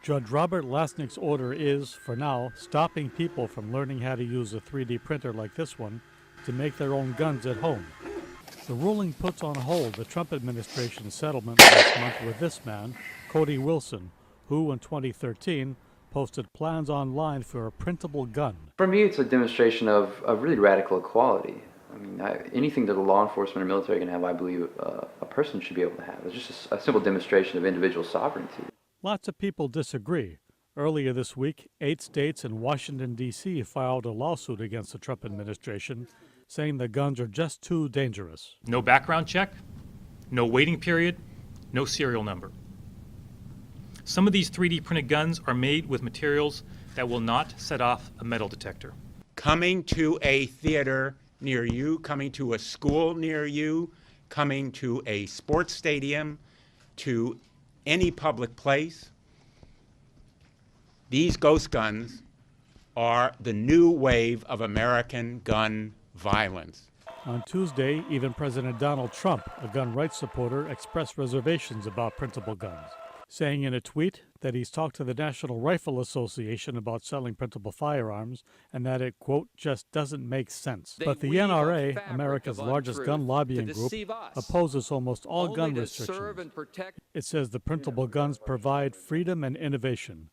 Judge Robert Lasnik's order is, for now, stopping people from learning how to use a 3D printer like this one to make their own guns at home. The ruling puts on hold the Trump administration's settlement last month with this man, Cody Wilson, who in 2013 posted plans online for a printable gun. For me, it's a demonstration of really radical equality. I mean, anything that a law enforcement or military can have, I believe a person should be able to have. It's just a simple demonstration of individual sovereignty. Lots of people disagree. Earlier this week, 8 states and Washington, D.C. filed a lawsuit against the Trump administration, saying the guns are just too dangerous. No background check, no waiting period, no serial number. Some of these 3D printed guns are made with materials that will not set off a metal detector. Coming to a theater near you, coming to a school near you, coming to a sports stadium, to any public place, these ghost guns are the new wave of American gun violence. On Tuesday, even President Donald Trump, a gun rights supporter, expressed reservations about printable guns, saying in a tweet that he's talked to the National Rifle Association about selling printable firearms and that it, quote, just doesn't make sense. But the NRA, America's largest gun lobbying group, opposes almost all gun restrictions. It says the printable guns provide freedom and innovation.